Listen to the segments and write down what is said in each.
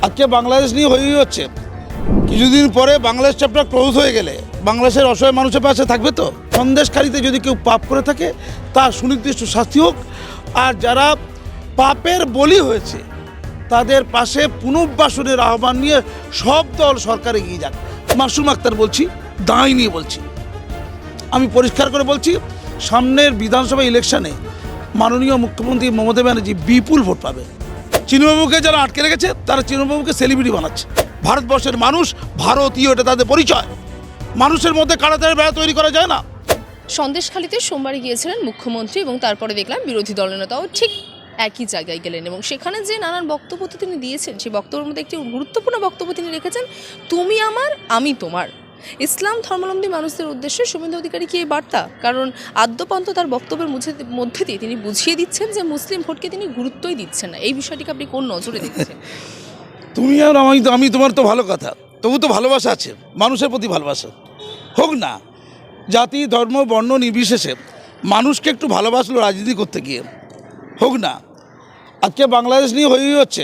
আজকে বাংলাদেশ নিয়ে হচ্ছে কিছুদিন পরে বাংলাদেশ চ্যাপ্টার ক্লোজ হয়ে গেলে বাংলাদেশের অসহায় মানুষের পাশে থাকবে তো। সন্দেশকারীতে যদি কেউ পাপ করে থাকে তার সুনির্দিষ্ট শাস্তি হোক, আর যারা পাপের বলি হয়েছে তাদের পাশে পুনর্বাসনের আহ্বান নিয়ে সব দল সরকার এগিয়ে যাক। মাসুম আক্তার বলছি, দাঁড়িয়ে নিয়ে বলছি, আমি পরিষ্কার করে বলছি, সামনের বিধানসভা ইলেকশনে মাননীয় মুখ্যমন্ত্রী মমতা ব্যানার্জি বিপুল ভোট পাবে। চিন্ময়বাবুকে যারা আটকে রেখেছে তারা চিন্ময়বাবুকে সেলিব্রিটি বানাচ্ছে। ভারতবর্ষের মানুষ ভারতীয়, এটা তাদের পরিচয়। মানুষের মধ্যে কাটাতারের বেড়া তৈরি করা যায় না। সন্দেশখালীতে সোমবারে গিয়েছিলেন মুখ্যমন্ত্রী এবং তারপরে দেখলাম বিরোধী দলনেতাও ঠিক একই জায়গায় গেলেন এবং সেখানে যে নানান বক্তব্য তিনি দিয়েছেন, সেই বক্তব্যের মধ্যে একটি গুরুত্বপূর্ণ বক্তব্য তিনি রেখেছেন, তুমি আমার আমি তোমার। ইসলাম ধর্মাবলম্বী মানুষদের উদ্দেশ্যে শুভেন্দু অধিকারী কি এই বার্তা? কারণ আদ্যপন্ত তার বক্তব্যের মধ্যে দিয়ে তিনি বুঝিয়ে দিচ্ছেন যে মুসলিম ভোটকে তিনি গুরুত্বই দিচ্ছেন না। এই বিষয়টিকে আপনি কোন নজরে দেখছেন? তুমি আর আমি তোমার তো ভালো কথা, তবু তো ভালোবাসা আছে, মানুষের প্রতি ভালোবাসা হোক না। জাতি ধর্ম বর্ণ নির্বিশেষে মানুষকে একটু ভালোবাসলো রাজনীতি করতে গিয়ে, হোক না। আজকে বাংলাদেশ নিয়ে হচ্ছে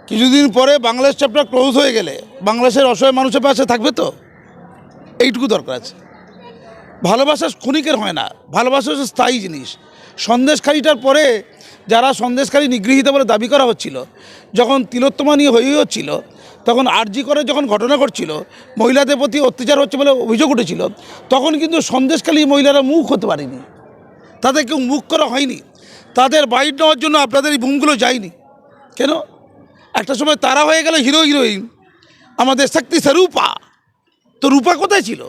কিছুদিন পরে বাংলাদেশ চ্যাপ্টার ক্লোজ হয়ে গেলে বাংলাদেশের অসহায় মানুষের পাশে থাকবে তো, এইটুকু দরকার আছে। ভালোবাসা ক্ষণিকের হয় না, ভালোবাসা হচ্ছে স্থায়ী জিনিস। সন্দেশকারীটার পরে যারা সন্দেশকারী নিগৃহীত বলে দাবি করা হচ্ছিল, যখন তিলোত্তমা নিয়ে হচ্ছিল, তখন আরজি করে যখন ঘটনা ঘটছিল, মহিলাদের প্রতি অত্যাচার হচ্ছে বলে অভিযোগ উঠেছিল, তখন কিন্তু সন্দেশকারী মহিলারা মুখ হতে পারেনি, তাদেরকে মুখ করা হয়নি। তাদের বাইট নেওয়ার জন্য আপনাদের এই ভূমগুলো যায়নি কেন? একটা সময় তারা হয়ে গেল হিরো হিরোইন, আমাদের শক্তি স্বরূপা, তো রূপা কোথায় ছিল?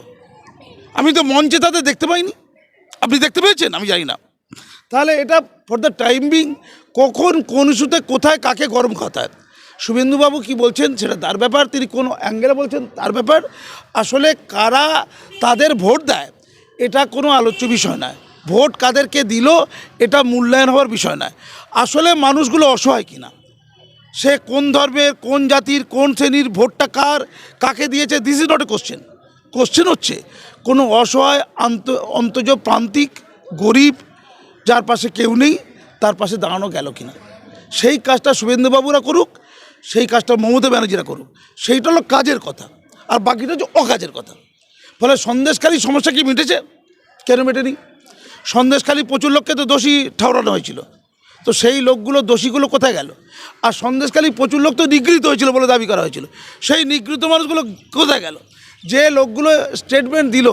আমি তো মঞ্চে তাদের দেখতে পাইনি। আপনি দেখতে পেয়েছেন? আমি জানি না। তাহলে এটা ফর দ্য টাইম বিং কখন কোন ইস্যুতে কোথায় কাকে গরম খাতায় শুভেন্দুবাবু কি বলছেন সেটা তার ব্যাপার, তিনি কোন অ্যাঙ্গেলে বলছেন তার ব্যাপার। আসলে কারা তাদের ভোট দেয় এটা কোনো আলোচ্য বিষয় নয়, ভোট কাদেরকে দিল এটা মূল্যায়ন হওয়ার বিষয় নয়। আসলে মানুষগুলো অসহায় কিনা, সে কোন ধর্মের, কোন জাতির, কোন শ্রেণীর, ভোটটা কাকে দিয়েছে, this is not a question. Question হচ্ছে কোনো অসহায় অন্তজ প্রান্তিক গরিব যার পাশে কেউ নেই তার পাশে দাঁড়ানো গেল কিনা। সেই কাজটা শুভেন্দুবাবুরা করুক, সেই কাজটা মমতা ব্যানার্জিরা করুক, সেইটা হলো কাজের কথা, আর বাকিটা হচ্ছে অকাজের কথা। ফলে সন্দেশকারী সমস্যা কি মিটেছে? কেন মেটেনি? সন্দেশকারী প্রচুর লোককে তো দোষী ঠাউরানো হয়েছিল, তো সেই লোকগুলো দোষীগুলো কোথায় গেল? আর সন্দেশকারী প্রচুর লোক তো নিগৃহীত হয়েছিল বলে দাবি করা হয়েছিল, সেই নিগৃহীত মানুষগুলো কোথায় গেল? যে লোকগুলো স্টেটমেন্ট দিল,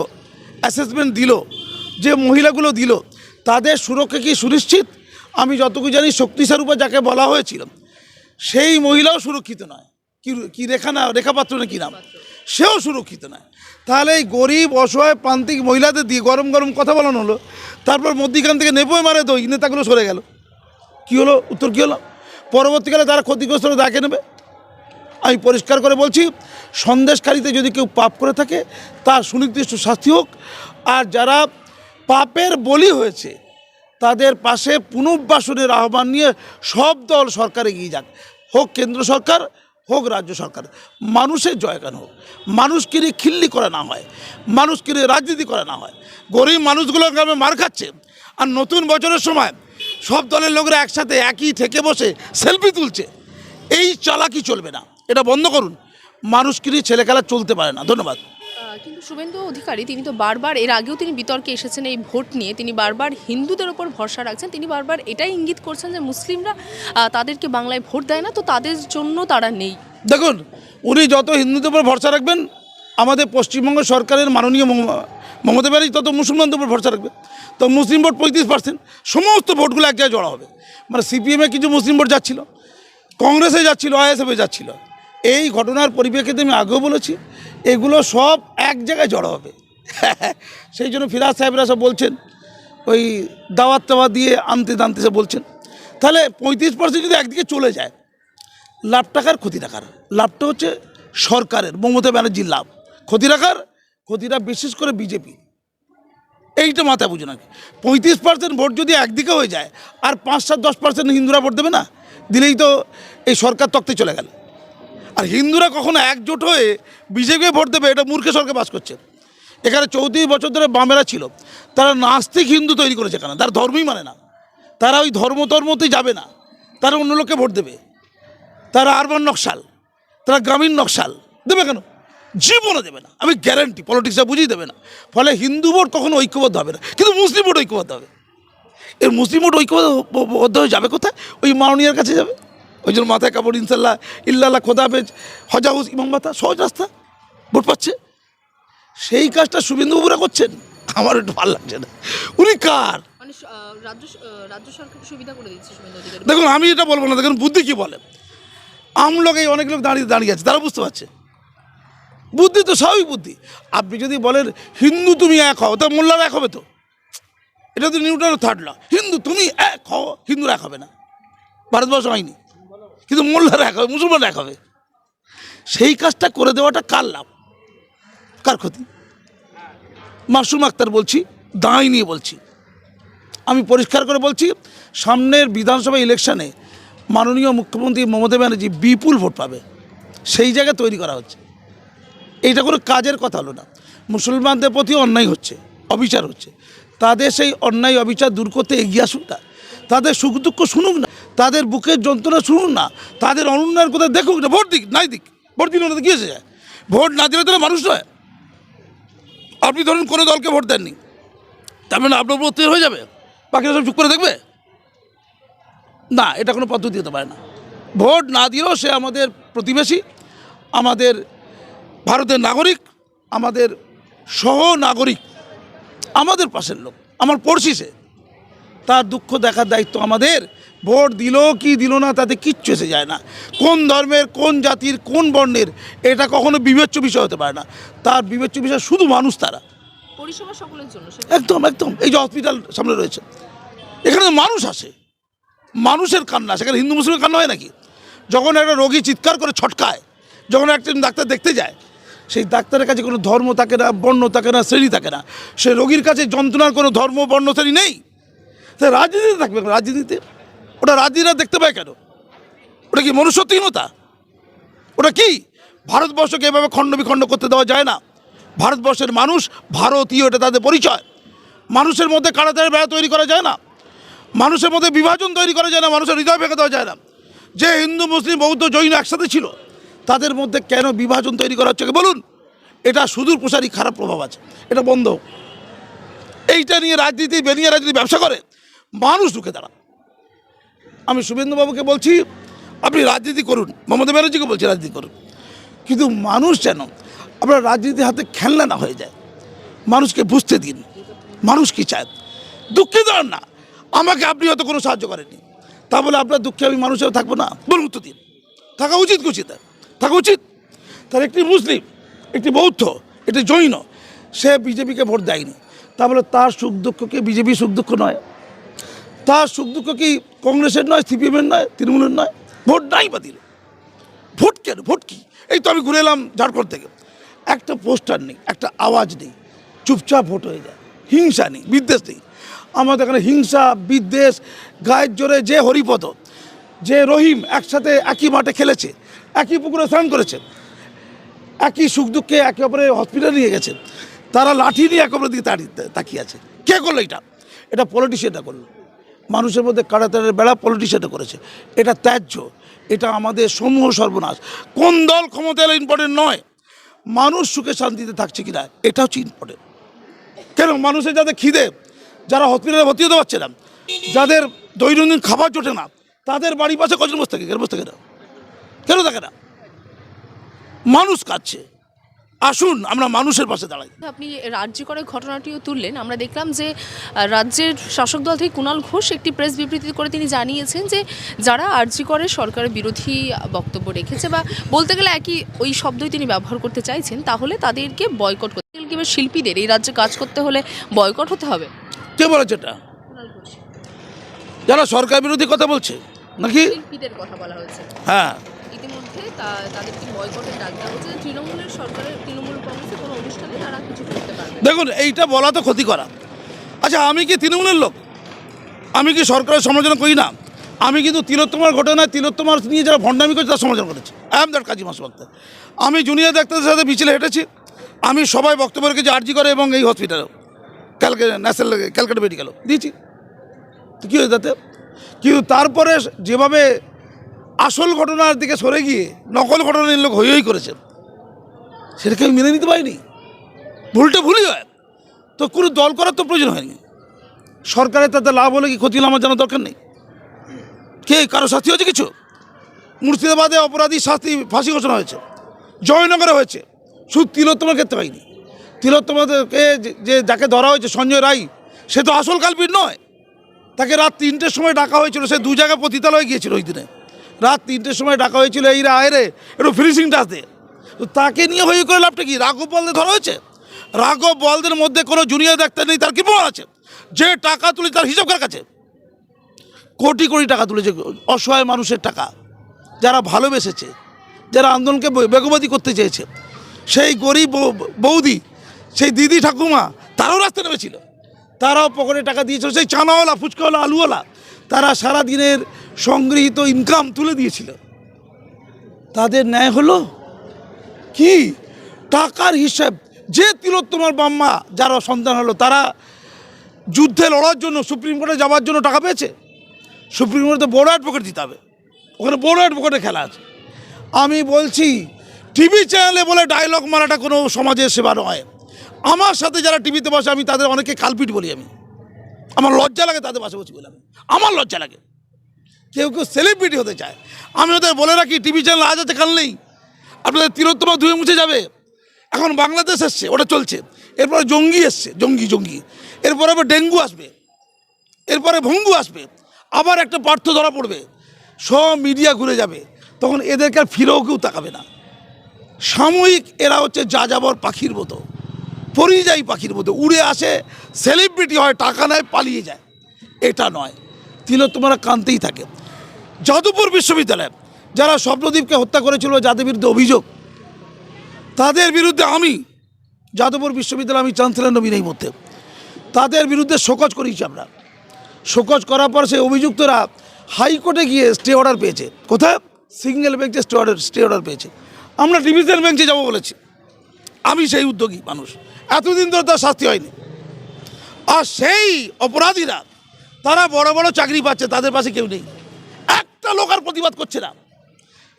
অ্যাসেসমেন্ট দিল, যে মহিলাগুলো দিল, তাদের সুরক্ষা কি সুনিশ্চিত? আমি যতটুকু জানি শক্তিস্বরূপা যাকে বলা হয়েছিল সেই মহিলাও সুরক্ষিত নয়। কি রেখা পাত্র না কি নাম, সেও সুরক্ষিত নয়। তাহলে এই গরিব অসহায় প্রান্তিক মহিলাদের দিয়ে গরম গরম কথা বলানো হলো, তারপর মধ্যিখান থেকে নেপোয় মারে তো নেতাগুলো সরে গেল। কী হলো? উত্তর কী হলো? পরবর্তীকালে তারা ক্ষতিগ্রস্ত দেখে নেবে। আমি পরিষ্কার করে বলছি, সন্দেশকারীতে যদি কেউ পাপ করে থাকে তার সুনির্দিষ্ট শাস্তি হোক, আর যারা পাপের বলি হয়েছে তাদের পাশে পুনর্বাসনের আহ্বান নিয়ে সব দল সরকার এগিয়ে যাক, হোক কেন্দ্র সরকার হোক রাজ্য সরকার। মানুষের জয়গান হোক, মানুষকে নিয়ে খিল্লি করা না হয়, মানুষকে নিয়ে রাজনীতি করা না হয়। গরিব মানুষগুলো গ্রামে মার খাচ্ছে, আর নতুন বছরের সময় সব দলের লোকরা একসাথে একই থেকে বসে সেলফি তুলছে। এই চালাকি চলবে না, এটা বন্ধ করুন। মানুষকে নিয়ে ছেলে খেলা চলতে পারে না। ধন্যবাদ। কিন্তু শুভেন্দু অধিকারী তিনি তো বারবার, এর আগেও তিনি বিতর্কে এসেছেন এই ভোট নিয়ে, তিনি বারবার হিন্দুদের ওপর ভরসা রাখছেন। তিনি বারবার এটাই ইঙ্গিত করছেন যে মুসলিমরা তাদেরকে বাংলায় ভোট দেয় না, তো তাদের জন্য তারা নেই। দেখুন, উনি যত হিন্দুদের উপর ভরসা রাখবেন, আমাদের পশ্চিমবঙ্গ সরকারের মাননীয় মমতা ব্যানার্জি তত মুসলমানদের উপর ভরসা রাখবে। তো মুসলিম ভোট 35%, সমস্ত ভোটগুলো এক জায়গায় জড়া হবে। মানে সিপিএমে কিছু মুসলিম ভোট যাচ্ছিল, কংগ্রেসে যাচ্ছিল, আইএসএফে যাচ্ছিল। এই ঘটনার পরিপ্রেক্ষিতে আমি আগেও বলেছি, এগুলো সব এক জায়গায় জড়ো হবে। সেই জন্য ফিরাজ সাহেবরা সব বলছেন, ওই দাওয়াত দিয়ে আনতে সব বলছেন। তাহলে 35% যদি একদিকে চলে যায়, লাভটা কার? ক্ষতি রাখার। লাভটা হচ্ছে সরকারের, মমতা ব্যানার্জির লাভ। ক্ষতিটা বিশেষ করে বিজেপি। এইটা মাথায় বুঝে নাকি 35% ভোট যদি একদিকে হয়ে যায়, আর 5-7-10% হিন্দুরা ভোট দেবে না, দিলেই তো এই সরকার তক্তে চলে গেল। আর হিন্দুরা কখনো একজোট হয়ে বিজেপি ভোট দেবে, এটা মূর্খে সরকার বাস করছে। এখানে 34 বছর ধরে বামেরা ছিল, তারা নাস্তিক হিন্দু তৈরি করেছে। এখানে তারা ধর্মই মানে না, তারা ওই ধর্মতেই যাবে না, তারা অন্য লোককে ভোট দেবে, তারা আরবান নকশাল। তারা গ্রামীণ নকশাল দেবে কেন? জীবনও দেবে না, আমি গ্যারান্টি। পলিটিক্সটা বুঝিয়ে দেবে না, ফলে হিন্দু ভোট কখনো ঐক্যবদ্ধ হবে না, কিন্তু মুসলিম ভোট ঐক্যবদ্ধ হবে। এর মুসলিম ভোট ঐক্যবদ্ধ হয়ে যাবে কোথায়? ওই মাননীয়ার কাছে যাবে। ওই জন্য মাথায় কাপড়, ইনশাল্লাহ ইল্লাল্লাহ খোদা হাফেজ, হজাউজ ইমাম বাতা, সহজ রাস্তা, ভোট পাচ্ছে। সেই কাজটা শুভেন্দুবাবুরা করছেন, আমার একটু ভালো লাগছে না। উনি কার? মানে রাজ্য সরকার সুবিধা করে দিচ্ছে শুভেন্দু অধিকারী। দেখুন, আমি এটা বলবো না, দেখুন বুদ্ধি কি বলে। আমলোক এই অনেক লোক দাঁড়িয়ে আছে, তারা বুঝতে পারছে বুদ্ধি তো স্বাভাবিক বুদ্ধি। আপনি যদি বলেন হিন্দু তুমি এক হও, তা মোল্লারা এক হবে তো? এটা তো নিউটনের থার্ড ল, হিন্দু তুমি এক হও, হিন্দুরা এক হবে না, ভারতবর্ষ হয়নি। কিন্তু মোল্লারা এক হবে, মুসলমান এক হবে। সেই কাজটা করে দেওয়াটা কার লাভ, কার ক্ষতি? মাসুম আক্তার বলছি, দাঁড়িয়ে নিয়ে বলছি, আমি পরিষ্কার করে বলছি, সামনের বিধানসভা ইলেকশনে মাননীয় মুখ্যমন্ত্রী মমতা ব্যানার্জি বিপুল ভোট পাবে। সেই জায়গা তৈরি করা হচ্ছে। এইটা কোনো কাজের কথা হলো না। মুসলমানদের প্রতি অন্যায় হচ্ছে, অবিচার হচ্ছে, তাদের সেই অন্যায় অবিচার দূর করতে এগিয়ে আসুক না, তাদের সুখ দুঃখ শুনুক না, তাদের বুকের যন্ত্রণা শুনুন না, তাদের অনুন্নয়ন কোথায় দেখুক না। ভোট দিক নাই দিক, ভোট দিলে ওনাদের কী এসে যায়? ভোট না দিলে তাহলে মানুষ নয়। আপনি ধরুন কোনো দলকে ভোট দেননি, তার মানে আপনার উপর অত্যাচার হয়ে যাবে, বাকিরা সব চুপ করে দেখবে না? এটা কোনো পদ্ধতি হতে পারে না। ভোট না দিলেও সে আমাদের প্রতিবেশী, আমাদের ভারতের নাগরিক, আমাদের সহ নাগরিক, আমাদের পাশের লোক, আমার পড়শি সে। তার দুঃখ দেখার দায়িত্ব আমাদের। ভোট দিল কি দিল না তাতে কিচ্ছু এসে যায় না। কোন ধর্মের, কোন জাতির, কোন বর্ণের, এটা কখনো বিবেচ্য বিষয় হতে পারে না। তার বিবেচ্য বিষয় শুধু মানুষ, তারা পরিষেবা সকলের জন্য। একদম একদম। এই যে হসপিটাল সামনে রয়েছে, এখানে মানুষ আসে, মানুষের কান্না, সেখানে হিন্দু মুসলিমের কান্না হয় নাকি? যখন একটা রোগী চিৎকার করে ছটকায়, যখন একটা ডাক্তার দেখতে যায়, সেই ডাক্তারের কাছে কোনো ধর্ম থাকে না, বর্ণ থাকে না, শ্রেণী থাকে না। সেই রোগীর কাছে যন্ত্রণার কোনো ধর্ম, বর্ণ, শ্রেণী নেই। তাই রাজনীতিতে থাকবে, রাজনীতিতে ওটা রাজনীতিরা দেখতে পায় কেন? ওটা কি মনুষ্যত্বহীনতা? ওটা কি? ভারতবর্ষকে এভাবে খণ্ড বিখণ্ড করতে দেওয়া যায় না। ভারতবর্ষের মানুষ ভারতীয়, এটা তাদের পরিচয়। মানুষের মধ্যে কাটাতারের বেড়া তৈরি করা যায় না, মানুষের মধ্যে বিভাজন তৈরি করা যায় না, মানুষের হৃদয় ভেঙে দেওয়া যায় না। যে হিন্দু, মুসলিম, বৌদ্ধ, জৈন একসাথে ছিল, তাদের মধ্যে কেন বিভাজন তৈরি করা হচ্ছে বলুন? এটা সুদূর প্রসারী খারাপ প্রভাব আছে, এটা বন্ধ হোক। এইটা নিয়ে রাজনীতি, বেনিয়া রাজনীতি ব্যবসা করে মানুষ ঢুকে দাঁড়া। আমি শুভেন্দুবাবুকে বলছি, আপনি রাজনীতি করুন, মমতা ব্যানার্জিকে বলছি রাজনীতি করুন, কিন্তু মানুষ যেন আপনার রাজনীতির হাতে খেলনা না হয়ে যায়। মানুষকে বুঝতে দিন মানুষ কী চায়। দুঃখে দাঁড়ান না, আমাকে আপনি হয়তো কোনো সাহায্য করেননি, তা বলে আপনার দুঃখে আমি মানুষেও থাকবো না? বলুন উত্তর দিন। থাকা উচিত উচিত থাকা উচিত। তার একটি মুসলিম, একটি বৌদ্ধ, একটি জৈন, সে বিজেপিকে ভোট দেয়নি, তা বলে তার সুখ দুঃখ কি বিজেপি সুখ দুঃখ নয়? তার সুখ দুঃখ কি কংগ্রেসের নয়, সিপিএমের নয়, তৃণমূলের নয়? ভোট নাই বা দিল, ভোট কেন? ভোট কি? এই তো আমি ঘুরে এলাম ঝাড়খণ্ড থেকে, একটা পোস্টার নেই, একটা আওয়াজ নেই, চুপচাপ ভোট হয়ে যায়। হিংসা নেই, বিদ্বেষ নেই। আমাদের এখানে হিংসা, বিদ্বেষ, গায়ের জোরে যে হরিপদ, যে রহিম একসাথে একই মাঠে খেলেছে, একই পুকুরে স্নান করেছে, একই সুখ দুঃখে একে অপরের হসপিটালে নিয়ে গেছে, তারা লাঠি নিয়ে একে অপরের দিকে তাকিয়ে আছে। কে করলো এটা? এটা পলিটিশিয়ানরা করলো। মানুষের মধ্যে কাটাতারের বেড়া পলিটিশিয়ানরা করেছে। এটা ত্যায্য, এটা আমাদের সমূহ সর্বনাশ। কোন দল ক্ষমতা এলে ইম্পর্টেন্ট নয়, মানুষ সুখে শান্তিতে থাকছে কিনা এটা হচ্ছে ইম্পর্টেন্ট। কেন? মানুষের যাদের খিদে, যারা হসপিটালে ভর্তি হতে পারছে না, যাদের দৈনন্দিন খাবার জোটে না, তাদের বাড়ি পাশে কজন বসে থাকে? কেন বসে থাকে না? কেন থাকে না? মানুষ কাঁদছে। আসুন আমরা মানুষের পাশে দাঁড়াই। আপনি রাজ্যকরের ঘটনাটিও তুললেন। আমরা দেখলাম যে রাজ্যের শাসক দল থেকে কুণাল ঘোষ একটি প্রেস বিবৃতি করে তিনি জানিয়েছেন যে যারা আরজিকরের সরকারের বিরোধী বক্তব্য রেখেছে, বা বলতে গেলে একই ওই শব্দই তিনি ব্যবহার করতে চাইছেন, তাহলে তাদেরকে বয়কট করতে, কিংবা শিল্পীদের এই রাজ্যে কাজ করতে হলে বয়কট হতে হবে। কে বলেছে এটা? কুণাল ঘোষ। যারা সরকার বিরোধী কথা বলছে নাকি? শিল্পীদের কথা বলা হয়েছে। হ্যাঁ, ইতিমধ্যে তাদেরকে বয়কটের ডাক দেওয়া হচ্ছে। তৃণমূলের সরকারের, তৃণমূল কংগ্রেসের কোনো অনুষ্ঠানে তারা কিছু করতে পারবে। দেখুন এইটা বলা তো ক্ষতি করা। আচ্ছা, আমি কি তৃণমূলের লোক? আমি কি সরকারের সমালোচনা করি না? আমি কিন্তু তিলোত্তমার ঘটনায়, তিলোত্তমার নিয়ে যারা ভণ্ডামি করেছে তার সমালোচনা করেছি। আই এম দ্যাট কাজী মাস বক্তা। আমি জুনিয়র ডাক্তারদের সাথে মিছিলে হেঁটেছি, আমি সবাই বক্তব্য রেখেছি আরজি করে এবং এই হসপিটালেও, ন্যাশনাল ক্যালকাটা মেডিকেলও দিয়েছি। তো কী হয়েছে তাতে? কিন্তু তারপরে যেভাবে আসল ঘটনার দিকে সরে গিয়ে নকল ঘটনার লোক হই হই করেছেন, সেটাকে আমি মেনে নিতে পারিনি। ভুলটা ভুলই হয়, তো কোনো দল করার তো প্রয়োজন হয়নি। সরকারের তাতে লাভ হলে কি ক্ষতি হলে আমার জানার দরকার নেই। কে কারো শাস্তি হয়েছে কিছু? মুর্শিদাবাদে অপরাধী শাস্তি ফাঁসি ঘোষণা হয়েছে, জয়নগরে হয়েছে, শুধু তিলোত্তমার ক্ষেত্রে হয়নি। তিলোত্তমাকে যে যাকে ধরা হয়েছে সঞ্জয় রায়, সে তো আসল কালপিট নয়। তাকে রাত 3টের সময় ডাকা হয়েছিল, সে 2 জায়গায় পতিতালয়ে গিয়েছিল ওই দিনে। রাত 3টের সময় ডাকা হয়েছিল, এই রে আয় রে একটু ফিনিশিং টাচ দে। তো তাকে নিয়ে হয়ে করে লাভটা কি? রাঘব বলদের ধরা হয়েছে, রাঘব বলদের মধ্যে কোনো জুনিয়র ডাক্তার নেই, তার কি প্রমাণ আছে? যে টাকা তুলে তার হিসাব কার কাছে? কোটি কোটি টাকা তুলেছে, অসহায় মানুষের টাকা, যারা ভালোবেসেছে, যারা আন্দোলনকে বেগবাদী করতে চেয়েছে, সেই গরিব বৌদি, সেই দিদি ঠাকুমা, তারাও রাস্তা নেমেছিল, তারাও পকেটে টাকা দিয়েছিল। সেই চানাওয়ালা, ফুচকাওয়ালা, আলুওয়ালা, তারা সারা দিনের সংগৃহীত ইনকাম তুলে দিয়েছিল। তাদের ন্যায় হলো কি? টাকার হিসাব। যে তিলোত্তমার বাম্মা যারা সন্তান হলো, তারা যুদ্ধে লড়ার জন্য সুপ্রিম কোর্টে যাওয়ার জন্য টাকা পেয়েছে? সুপ্রিম কোর্টে বড় অ্যাডভোকেট দিতে হবে, ওখানে বড় অ্যাডভোকেটের খেলা আছে। আমি বলছি, টিভি চ্যানেলে বলে ডায়লগ মারাটা কোনো সমাজের সেবা নয়। আমার সাথে যারা টিভিতে বসে, আমি তাদের অনেকে কালপিট বলি। আমার লজ্জা লাগে তাদের পাশে বসে বলে, আমার লজ্জা লাগে। কেউ কেউ সেলিব্রিটি হতে চায়। আমি ওদের বলে রাখি, টিভি চ্যানেল আজ আছে কাল নেই, আপনাদের তিলোত্তমা ধুয়ে মুছে যাবে। এখন বাংলাদেশ এসছে, ওটা চলছে, এরপরে জঙ্গি এসছে, জঙ্গি, এরপরে আবার ডেঙ্গু আসবে, এরপরে ভঙ্গু আসবে, আবার একটা পার্থ ধরা পড়বে, সব মিডিয়া ঘুরে যাবে, তখন এদেরকে আর ফিরেও কেউ তাকাবে না। সাময়িক এরা হচ্ছে যাযাবর পাখির মতো, পরিযায়ী পাখির মতো উড়ে আসে, সেলিব্রিটি হয়, টাকা নেয়, পালিয়ে যায়। এটা নয়, তিলোত্তমারা কাঁদতেই থাকে। যাদবপুর বিশ্ববিদ্যালয়ে যারা স্বপ্নদীপকে হত্যা করেছিল, যাদের বিরুদ্ধে অভিযোগ, তাদের বিরুদ্ধে আমি যাদবপুর বিশ্ববিদ্যালয়, আমি চ্যান্সেলর নবীন এই মধ্যে, তাদের বিরুদ্ধে শোকজ করেছি আমরা। শোকজ করার পর সেই অভিযুক্তরা হাইকোর্টে গিয়ে স্টে অর্ডার পেয়েছে। কোথায়? সিঙ্গেল বেঞ্চে স্টে অর্ডার পেয়েছে। আমরা ডিভিশন বেঞ্চে যাবো বলেছি। আমি সেই উদ্যোগী মানুষ, এতদিন ধরে তার শাস্তি হয়নি। আর সেই অপরাধীরা, তারা বড় বড় চাকরি পাচ্ছে, তাদের পাশে কেউ নেই, একটা লোক আর প্রতিবাদ করছে না।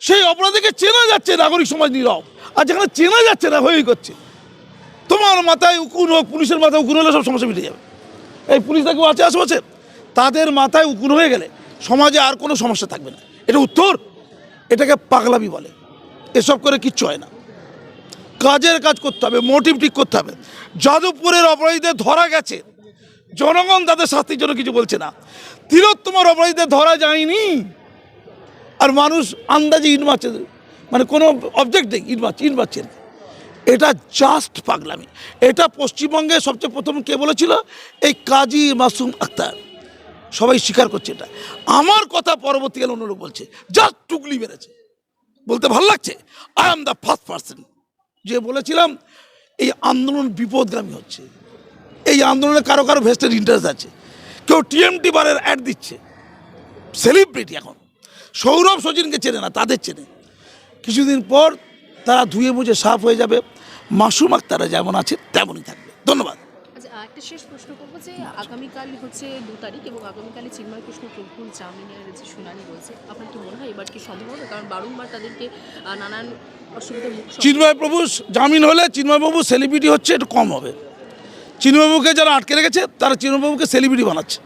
সেই অপরাধীকে চেনা যাচ্ছে, নাগরিক সমাজ নীরব। আর যেখানে চেনা যাচ্ছে না, হয়েই করছে। তোমার মাথায় উকুন হোক, পুলিশের মাথায় উকুন হলে সব সমস্যা মিটে যাবে। এই পুলিশটা কেউ আছে আশেপাশে? তাদের মাথায় উকুন হয়ে গেলে সমাজে আর কোনো সমস্যা থাকবে না। এটা উত্তর, এটাকে পাগলামি বলে। এসব করে কিচ্ছু হয় না। কাজের কাজ করতে হবে, মোটিভ ঠিক করতে হবে। যাদবপুরের অপরাধীদের ধরা গেছে, জনগণ তাদের শাস্তির জন্য কিছু বলছে না। তিলোত্তমার অপরাধীদের ধরা যায়নি, আর মানুষ আন্দাজে ইট মারছে, মানে কোনো অবজেক্ট নেই, ইট মারছে। এটা জাস্ট পাগলামি। এটা পশ্চিমবঙ্গে সবচেয়ে প্রথম কে বলেছিল? এই কাজী মাসুম আক্তার। সবাই স্বীকার করছে এটা। আমার কথা পরবর্তীকালে অন্য লোক বলছে, জাস্ট টুকলি মেরেছে। বলতে ভালো লাগছে, I am the first person যে বলেছিলাম এই আন্দোলন বিপদগামী হচ্ছে, এই আন্দোলনে কারো কারো ভেস্টেড ইন্টারেস্ট আছে। কেউ টিএমটি বারের অ্যাড দিচ্ছে, সেলিব্রিটি। এখন সৌরভ সচিনকে চেনে না, তাদের চেনে। কিছুদিন পর তারা ধুয়ে মুছে সাফ হয়ে যাবে। মাসুম আক্তারা যেমন আছে তেমনই থাকবে। ধন্যবাদ। আচ্ছা, একটা শেষ প্রশ্ন করবো যে আগামীকাল হচ্ছে 2 তারিখ এবং আগামীকালে চিন্ময় কৃষ্ণ প্রভুর জামিনের যে শুনানি রয়েছে, আপনার কি মনে হয় এবার কি সম্ভব হবে? কারণ বারংবার তাদেরকে নানান অসুবিধার মুখ। চিন্ময় প্রভু জামিন হলে চিন্ময় প্রভু সেলিব্রিটি হচ্ছে একটু কম হবে। চিন্ময়বাবুকে যারা আটকে রেখেছে, তারা চিন্ময়বাবুকে সেলিব্রিটি বানাচ্ছে।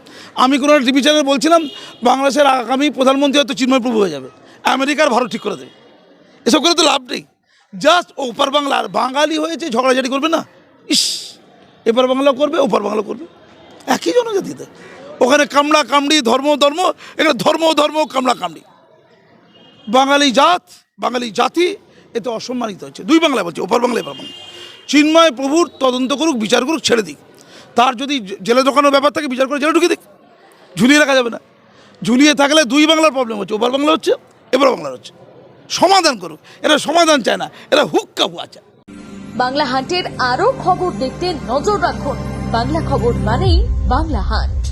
আমি কোনো টিভি চ্যানেলে বলছিলাম, বাংলাদেশের আগামী প্রধানমন্ত্রী হয়তো চিন্ময় প্রভু হয়ে যাবে, আমেরিকার ভারত ঠিক করে দেবে। এসব করে তো লাভ নেই। জাস্ট ওপার বাংলার বাঙালি হয়েছে, ঝগড়াঝাটি করবে না। ইস, এপার বাংলা করবে, ওপার বাংলা করবে, একই জনজাতিতে। ওখানে কামড়া কামড়ি, ধর্ম, এখানে ধর্ম কামড়া কামড়ি। বাঙালি জাত, বাঙালি জাতি এতে অসম্মানিত হচ্ছে। 2 বাংলা বলছে, ওপার বাংলা, এপার বাংলা। চিন্ময় প্রভুর তদন্ত করুক, বিচার করুক, ছেড়ে দিক। তার যদি জেলে দোকানোর ব্যাপার থাকে, বিচার করে জেলে ঢুকে দিক। ঝুলিয়ে রাখা যাবে না। ঝুলিয়ে থাকলে 2 বাংলার প্রবলেম হচ্ছে, ওপার বাংলা হচ্ছে, এপার বাংলা হচ্ছে। সমাধান করুক। এরা সমাধান চায় না, এরা হুক্কা হুয়া চায়। বাংলা হান্টের আরও খবর দেখতে নজর রাখুন। বাংলা খবর মানেই বাংলা হান্ট।